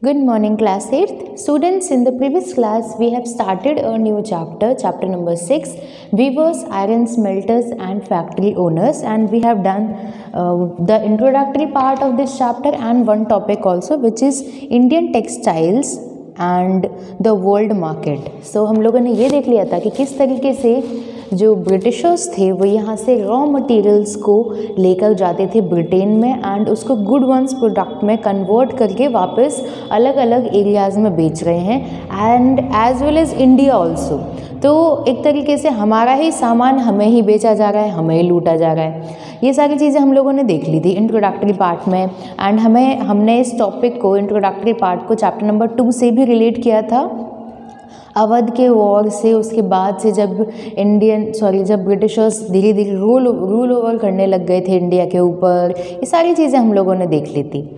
Good morning, class 8th. Students, in the previous class, we have started a new chapter, chapter number 6, Weavers, Iron Smelters and Factory Owners, and we have done the introductory part of this chapter and one topic also, which is Indian textiles and the world market. So हम लोगों ने ये देख लिया था कि किस तरीके से जो ब्रिटिशर्स थे वो यहाँ से रॉ मटेरियल्स को लेकर जाते थे ब्रिटेन में एंड उसको गुड वंस प्रोडक्ट में कन्वर्ट करके वापस अलग अलग एरियाज़ में बेच रहे हैं and as well as India also. तो एक तरीके से हमारा ही सामान हमें ही बेचा जा रहा है, हमें ही लूटा जा रहा है। ये सारी चीज़ें हम लोगों ने देख ली थी इंट्रोडक्टरी पार्ट में एंड हमने इस टॉपिक को इंट्रोडक्टरी पार्ट को चैप्टर नंबर 2 से भी रिलेट किया था, अवध के वॉर से। उसके बाद से जब ब्रिटिशर्स धीरे धीरे रूल ओवर करने लग गए थे इंडिया के ऊपर, ये सारी चीज़ें हम लोगों ने देख ली थी।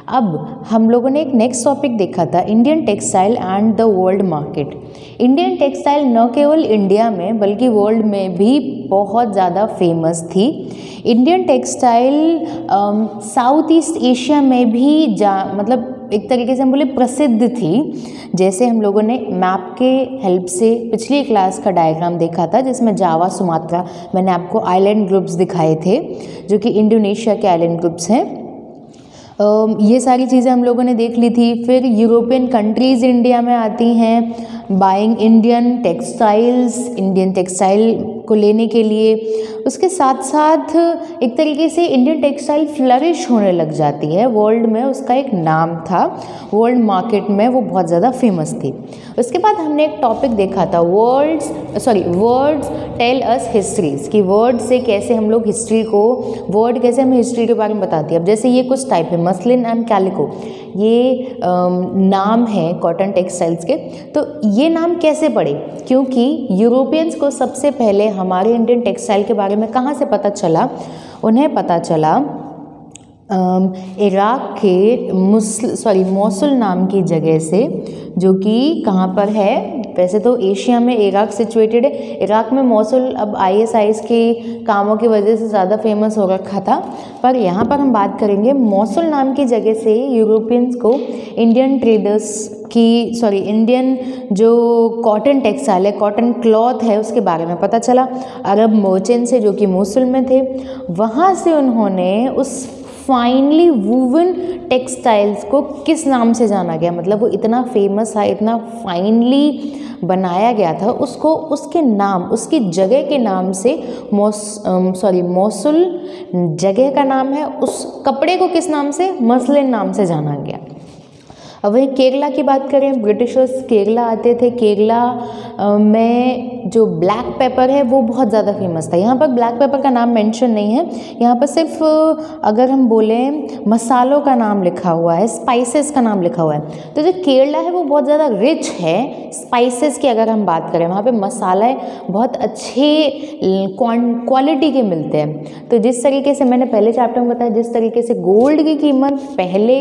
अब हम लोगों ने एक नेक्स्ट टॉपिक देखा था, Indian textile and the world market. Indian textile न केवल इंडिया में बल्कि वर्ल्ड में भी बहुत ज़्यादा फेमस थी। Indian textile south east Asia में भी एक तरीके से हम बोले प्रसिद्ध थी। जैसे हम लोगों ने मैप के हेल्प से पिछली क्लास का डायग्राम देखा था जिसमें जावा, सुमात्रा, मैंने आपको आइलैंड ग्रुप्स दिखाए थे जो कि इंडोनेशिया के आइलैंड ग्रुप्स हैं। ये सारी चीज़ें हम लोगों ने देख ली थी। फिर यूरोपियन कंट्रीज़ इंडिया में आती हैं बाइंग इंडियन टेक्सटाइल को लेने के लिए। उसके साथ साथ एक तरीके से इंडियन टेक्सटाइल फ्लरिश होने लग जाती है वर्ल्ड में, उसका एक नाम था, वर्ल्ड मार्केट में वो बहुत ज़्यादा फेमस थी। उसके बाद हमने एक टॉपिक देखा था वर्ड्स टेल अस हिस्ट्रीज, कि वर्ड से कैसे हम लोग वर्ड कैसे हमें हिस्ट्री के बारे में बताती है। अब जैसे ये कुछ टाइप है, मसलिन एंड कैलिको, ये नाम है कॉटन टेक्सटाइल्स के। तो ये नाम कैसे पड़े? क्योंकि यूरोपियंस को सबसे पहले हमारे इंडियन टेक्सटाइल के बारे में कहाँ से पता चला? उन्हें पता चला इराक के मोसुल नाम की जगह से, जो कि कहाँ पर है? वैसे तो एशिया में इराक सिचुएटेड है। इराक में मोसुल अब ISIS के कामों की वजह से ज़्यादा फेमस हो रखा था, पर यहाँ पर हम बात करेंगे मोसुल नाम की जगह से यूरोपियंस को इंडियन जो कॉटन टेक्सटाइल है, कॉटन क्लॉथ है, उसके बारे में पता चला। अरब मर्चेंट से जो कि मोसुल में थे, वहाँ से उन्होंने उस फाइनली वूवन टेक्सटाइल्स को किस नाम से जाना गया, मतलब वो इतना फेमस था, इतना फाइनली बनाया गया था, उसको उसके नाम, उसकी जगह के नाम से मोसुल जगह का नाम है, उस कपड़े को किस नाम से? मसलिन नाम से जाना गया। अब वही केरला की बात करें, ब्रिटिशर्स केरला आते थे। केरला में जो ब्लैक पेपर है वो बहुत ज़्यादा फेमस था। यहाँ पर ब्लैक पेपर का नाम मेंशन नहीं है, यहाँ पर सिर्फ अगर हम बोलें मसालों का नाम लिखा हुआ है, स्पाइसेस का नाम लिखा हुआ है। तो जो केरला है वो बहुत ज़्यादा रिच है स्पाइसेस की। अगर हम बात करें, वहाँ पे मसाले बहुत अच्छे क्वालिटी के मिलते हैं। तो जिस तरीके से मैंने पहले चैप्टर में बताया, जिस तरीके से गोल्ड की कीमत पहले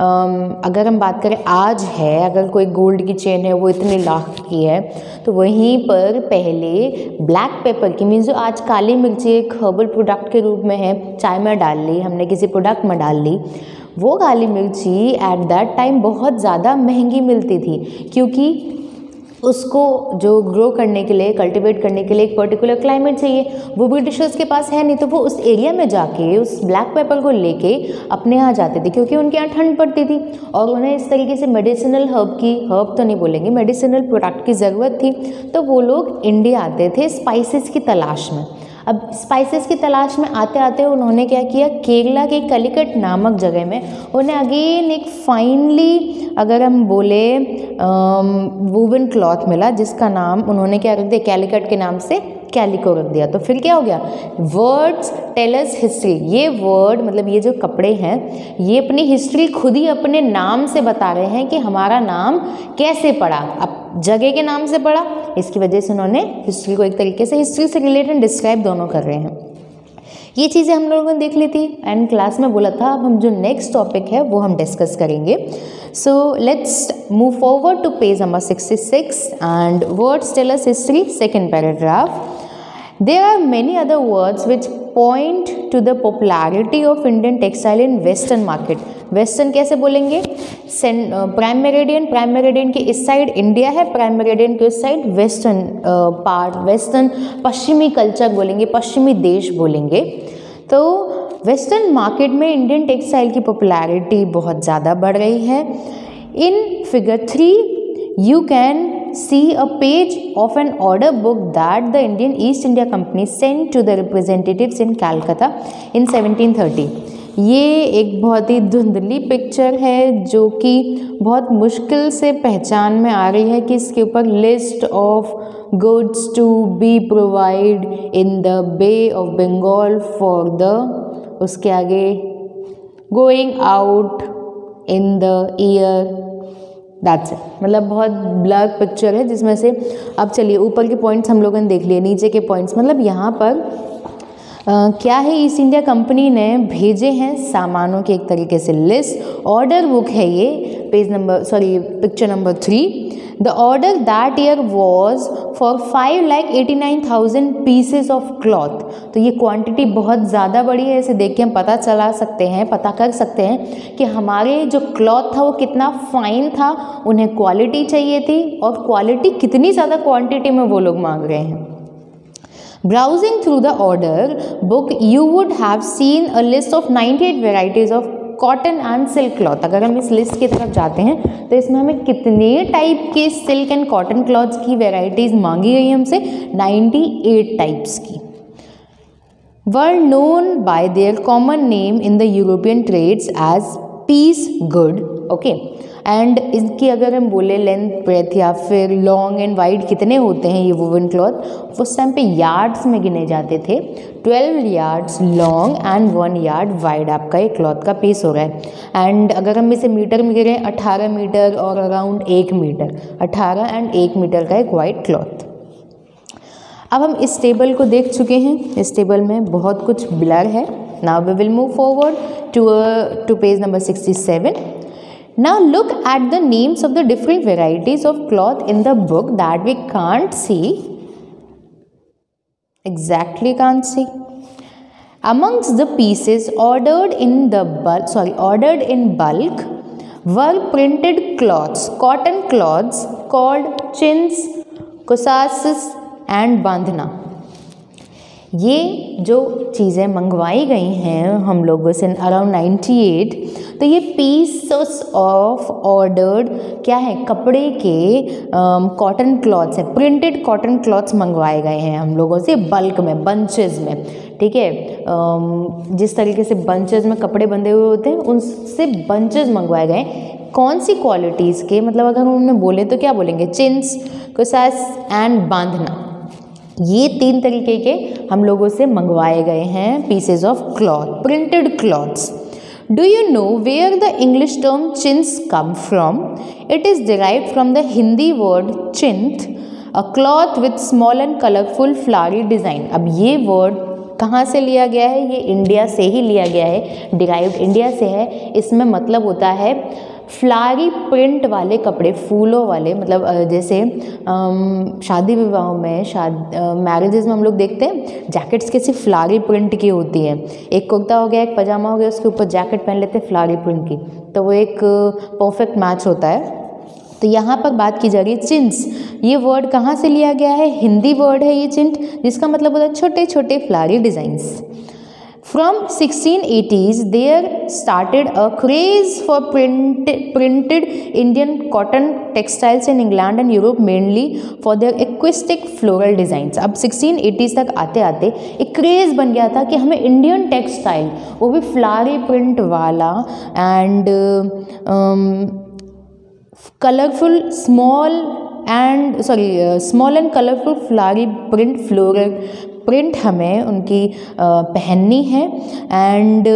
अगर हम बात करें आज है, अगर कोई गोल्ड की चेन है वो इतने लाख की है, तो वहीं पर पहले ब्लैक पेपर की, मीन्स जो आज काली मिर्ची एक हर्बल प्रोडक्ट के रूप में है, चाय में डाल ली, हमने किसी प्रोडक्ट में डाल ली, वो काली मिर्ची एट दैट टाइम बहुत ज़्यादा महंगी मिलती थी, क्योंकि उसको जो ग्रो करने के लिए, कल्टीवेट करने के लिए एक पर्टिकुलर क्लाइमेट चाहिए, वो ब्रिटिशर्स के पास है नहीं। तो वो उस एरिया में जाके उस ब्लैक पेपर को लेके अपने यहाँ जाते थे, क्योंकि उनके यहाँ ठंड पड़ती थी और उन्हें इस तरीके से मेडिसिनल हर्ब तो नहीं बोलेंगे, मेडिसिनल प्रोडक्ट की ज़रूरत थी। तो वो लोग इंडिया आते थे स्पाइसेस की तलाश में। अब स्पाइसेस की तलाश में आते आते उन्होंने क्या किया, केरला के कलिकट नामक जगह में उन्हें अगेन एक फाइनली, अगर हम बोले वूवन क्लॉथ मिला, जिसका नाम उन्होंने क्या रख दिया? कैलिकट के नाम से कैलिको रख दिया। तो फिर क्या हो गया? Words tell us history. ये वर्ड, मतलब ये जो कपड़े हैं, ये अपनी हिस्ट्री खुद ही अपने नाम से बता रहे हैं कि हमारा नाम कैसे पड़ा। अब जगह के नाम से पड़ा, इसकी वजह से उन्होंने हिस्ट्री को एक तरीके से हिस्ट्री से रिलेटेड डिस्क्राइब दोनों कर रहे हैं। ये चीज़ें हम लोगों ने देख ली थी एंड क्लास में बोला था। अब हम जो नेक्स्ट टॉपिक है वो हम डिस्कस करेंगे। So let's move forward to page number 66 and words tell us history, second paragraph. There are many other words which point to the popularity of Indian textile in western market. Western कैसे बोलेंगे? Prime meridian के इस side India है, prime meridian के इस side western part, western पश्चिमी culture बोलेंगे, पश्चिमी देश बोलेंगे। तो वेस्टर्न मार्केट में इंडियन टेक्सटाइल की पॉपुलैरिटी बहुत ज़्यादा बढ़ रही है। In figure 3 you can see a page of an order book that the Indian East India Company sent to the representatives in Calcutta in 1730। ये एक बहुत ही धुंधली पिक्चर है जो कि बहुत मुश्किल से पहचान में आ रही है कि इसके ऊपर list of goods to be provide in the bay of Bengal for the, उसके आगे going out in the year, that's it. मतलब बहुत ब्लर पिक्चर है जिसमें से, अब चलिए ऊपर के पॉइंट्स हम लोगों ने देख लिए, नीचे के पॉइंट्स मतलब यहाँ पर क्या है, ईस्ट इंडिया कंपनी ने भेजे हैं सामानों की एक तरीके से लिस्ट। ऑर्डर बुक है ये, picture number 3। The order that year was for 5,89,000 pieces of cloth. तो ये क्वांटिटी बहुत ज़्यादा बड़ी है, इसे देख के हम पता कर सकते हैं कि हमारे जो क्लॉथ था वो कितना फाइन था, उन्हें क्वालिटी चाहिए थी, और क्वालिटी कितनी ज़्यादा क्वांटिटी में वो लोग मांग रहे हैं। Browsing through the order book, you would have seen a list of 98 varieties of cotton and silk cloth. अगर हम इस लिस्ट की तरफ जाते हैं तो इसमें हमें कितने टाइप के सिल्क एंड कॉटन क्लॉथ्स की वेराइटीज़ मांगी गई हमसे? 98 टाइप्स की। Were known by their common name in the European trades as piece good. Okay, and इसकी अगर हम बोले लेंथ, ब्रेथ या फिर लॉन्ग एंड वाइड कितने होते हैं ये वुवन क्लॉथ, उस टाइम पे यार्ड्स में गिने जाते थे। 12 yards long and 1 yard wide आपका ये क्लॉथ का पीस हो रहा है। एंड अगर हम इसे मीटर में गिरे, 18 मीटर और अराउंड 1 मीटर, 18 एंड 1 मीटर का एक वाइड क्लॉथ। अब हम इस टेबल को देख चुके हैं, इस टेबल में बहुत कुछ ब्लर है। Now we will move forward to page number 67। Now look at the names of the different varieties of cloth in the book that we can't see. Exactly can't see. Amongst the pieces ordered in bulk were printed cloths, cotton cloths called chins, kusasas and bandhana. ये जो चीज़ें मंगवाई गई हैं हम लोगों से around 98, तो ये पीसेस ऑफ ऑर्डर्ड क्या है, कपड़े के कॉटन क्लॉथ्स हैं, प्रिंटेड कॉटन क्लॉथ्स मंगवाए गए हैं हम लोगों से बल्क में, बंचेस में। ठीक है, जिस तरीके से बंचेस में कपड़े बंधे हुए होते हैं उनसे बंचेस मंगवाए गए। कौन सी क्वालिटीज़ के, मतलब अगर हम उन्हें बोले तो क्या बोलेंगे? चिन्स, कुसास एंड बांधना। ये 3 तरीके के हम लोगों से मंगवाए गए हैं pieces of cloth, printed cloths. Do you know where the English term chintz come from? It is derived from the Hindi word chint, a cloth with small and colourful flowery design. अब ये वर्ड कहाँ से लिया गया है? ये इंडिया से ही लिया गया है, डिराइव्ड इंडिया से है। इसमें मतलब होता है फ्लारी प्रिंट वाले कपड़े, फूलों वाले, मतलब जैसे शादी विवाहों में, मैरिजेस में हम लोग देखते हैं जैकेट्स कैसी फ्लारी प्रिंट की होती है। एक कुर्ता हो गया, एक पजामा हो गया, उसके ऊपर जैकेट पहन लेते हैं फ्लारी प्रिंट की, तो वो एक परफेक्ट मैच होता है। तो यहाँ पर बात की जा रही है चिंट्स। ये वर्ड कहाँ से लिया गया है? हिंदी वर्ड है ये चिंट, जिसका मतलब होता है छोटे छोटे Phulari designs. From 1680s, there started a craze for printed Indian cotton textiles in England and Europe, mainly for their aquatic floral designs. अब 1680s तक आते आते एक क्रेज़ बन गया था कि हमें इंडियन टेक्सटाइल, वो भी फ्लारी प्रिंट वाला and colourful small and colourful Phulari print, floral print हमें उनकी पहननी है। एंड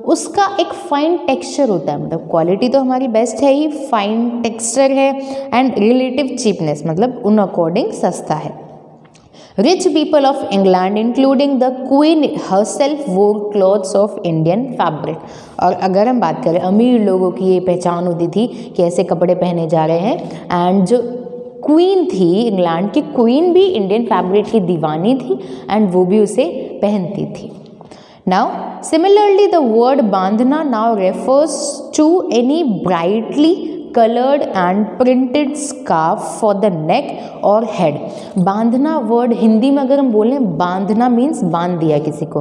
उसका एक फाइन टेक्सचर होता है, मतलब क्वालिटी तो हमारी बेस्ट है ही, फाइन टेक्सचर है एंड रिलेटिव चीपनेस, मतलब उन अकॉर्डिंग सस्ता है। Rich people of England including the queen herself वोर क्लॉथ्स ऑफ इंडियन फैब्रिक। और अगर हम बात करें अमीर लोगों की, ये पहचान होती थी कि ऐसे कपड़े पहने जा रहे हैं। एंड जो क्वीन थी, इंग्लैंड की क्वीन भी इंडियन फैब्रिक की दीवानी थी एंड वो भी उसे पहनती थी। Now, similarly, the word bandhna now refers to any brightly colored and printed scarf for the neck or head. बांधना वर्ड हिंदी में अगर हम बोलें, बांधना मीन्स बांध दिया किसी को,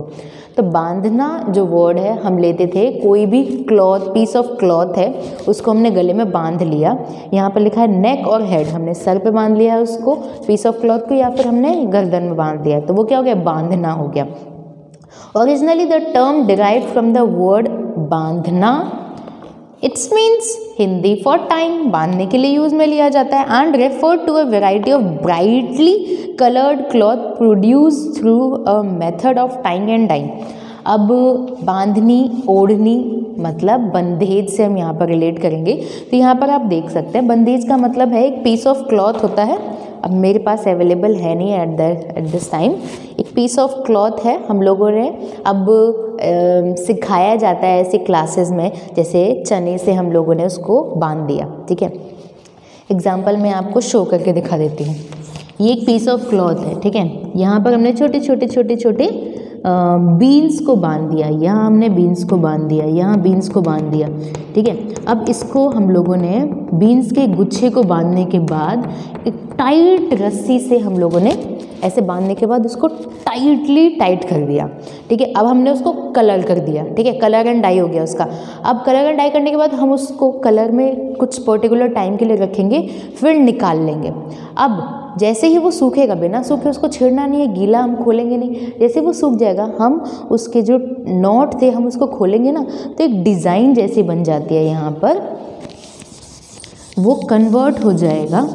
तो बांधना जो वर्ड है हम लेते थे कोई भी क्लॉथ, पीस ऑफ क्लॉथ है उसको हमने गले में बांध लिया। यहाँ पर लिखा है नेक और हेड, हमने सर पे बांध लिया है उसको पीस ऑफ क्लॉथ को, या फिर हमने गर्दन में बांध दिया, तो वो क्या हो गया, बांधना हो गया। Originally the term derived from the word बांधना, it's means Hindi for time, बांधने के लिए यूज में लिया जाता है, and refer to a variety of brightly coloured cloth produce through a method of tying and dyeing. अब बांधनी, ओढ़नी मतलब बंदेज से हम यहाँ पर रिलेट करेंगे, तो यहाँ पर आप देख सकते हैं बंदेज का मतलब है एक पीस ऑफ क्लॉथ होता है, अब मेरे पास अवेलेबल है नहीं एट दिस टाइम, एक पीस ऑफ क्लॉथ है, हम लोगों ने अब सिखाया जाता है ऐसे क्लासेस में, जैसे चने से हम लोगों ने उसको बांध दिया, ठीक है। एग्जाम्पल मैं आपको शो करके दिखा देती हूँ। ये एक पीस ऑफ क्लॉथ है, ठीक है, यहाँ पर हमने छोटे छोटे छोटे छोटे बीन्स को बांध दिया, यहाँ हमने बीन्स को बांध दिया, यहाँ बीन्स को बांध दिया, ठीक है। अब इसको हम लोगों ने बीन्स के गुच्छे को बांधने के बाद एक टाइट रस्सी से हम लोगों ने ऐसे बांधने के बाद उसको टाइटली टाइट कर दिया, ठीक है। अब हमने उसको कलर कर दिया, ठीक है, कलर एंड डाई हो गया उसका। अब कलर एंड डाई करने के बाद हम उसको कलर में कुछ पर्टिकुलर टाइम के लिए रखेंगे, फिर निकाल लेंगे। अब जैसे ही वो सूखेगा, बिना सूखे उसको छेड़ना नहीं है, गीला हम खोलेंगे नहीं, जैसे वो सूख जाएगा हम उसके जो नॉट थे हम उसको खोलेंगे ना, तो एक डिज़ाइन जैसी बन जाती है, यहाँ पर वो कन्वर्ट हो जाएगा,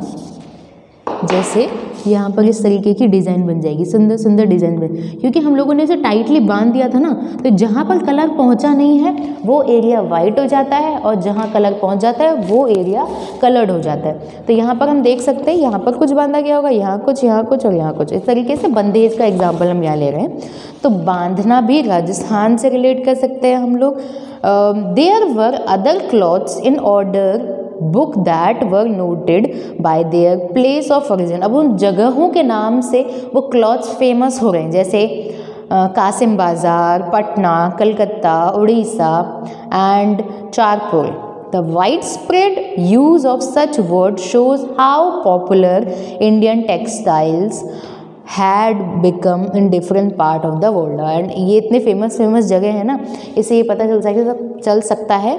जैसे यहाँ पर इस तरीके की डिज़ाइन बन जाएगी, सुंदर सुंदर डिज़ाइन बन, क्योंकि हम लोगों ने इसे टाइटली बांध दिया था ना, तो जहाँ पर कलर पहुँचा नहीं है वो एरिया वाइट हो जाता है, और जहाँ कलर पहुँच जाता है वो एरिया कलर्ड हो जाता है। तो यहाँ पर हम देख सकते हैं, यहाँ पर कुछ बांधा गया होगा, यहाँ कुछ और यहाँ कुछ, इस तरीके से बंदेज का एग्जाम्पल हम यहाँ ले रहे हैं। तो बांधना भी राजस्थान से रिलेट कर सकते हैं हम लोग। There were other clothes in order book that were noted by their place of origin. अब उन जगहों के नाम से वो क्लॉथ्स फेमस हो रहे हैं, जैसे कासिम बाज़ार, Patna, Calcutta, Orissa and charcoal. The wide spread use of such word shows how popular Indian textiles had become in different part of the world. And ये इतने फेमस जगह है ना, इससे ये पता चल सकता है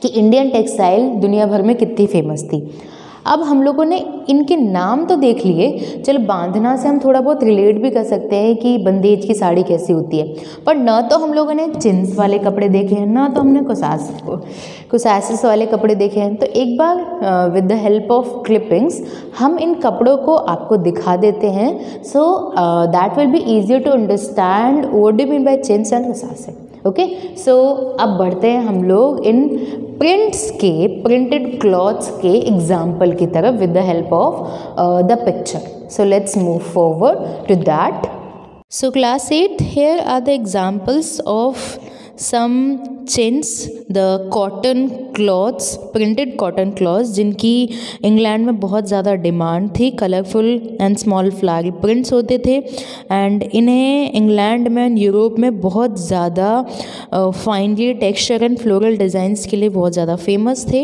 कि इंडियन टेक्सटाइल दुनिया भर में कितनी फेमस थी। अब हम लोगों ने इनके नाम तो देख लिए, चलो बांधना से हम थोड़ा बहुत रिलेट भी कर सकते हैं कि बंदेज की साड़ी कैसी होती है, पर न तो हम लोगों ने चिन्स वाले कपड़े देखे हैं, ना तो हमने कुसासिस वाले कपड़े देखे हैं। तो एक बार with the help of clippings हम इन कपड़ों को आपको दिखा देते हैं, so that will be easier to understand what do mean by chintz and कुसासिस। ओके, सो अब बढ़ते हैं हम लोग इन प्रिंटेड क्लॉथ्स के एग्जाम्पल की तरफ with the help of the picture. So let's move forward to that. So class 8, here are the examples of some chintz, the cotton cloths, printed cotton cloths, जिनकी इंग्लैंड में बहुत ज़्यादा demand थी। Colourful and small flowery prints होते थे, and इन्हें England में and Europe में बहुत ज़्यादा finally texture and floral designs के लिए बहुत ज़्यादा फेमस थे,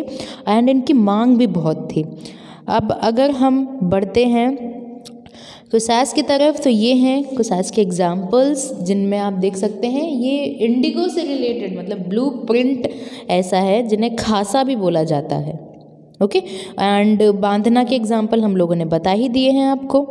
एंड इनकी मांग भी बहुत थी। अब अगर हम बढ़ते हैं कुसास की तरफ, तो ये हैं कुसास के एग्जाम्पल्स, जिनमें आप देख सकते हैं ये इंडिगो से रिलेटेड, मतलब ब्लू प्रिंट ऐसा है जिन्हें खासा भी बोला जाता है। ओके, एंड बांधना के एग्जाम्पल हम लोगों ने बता ही दिए हैं आपको।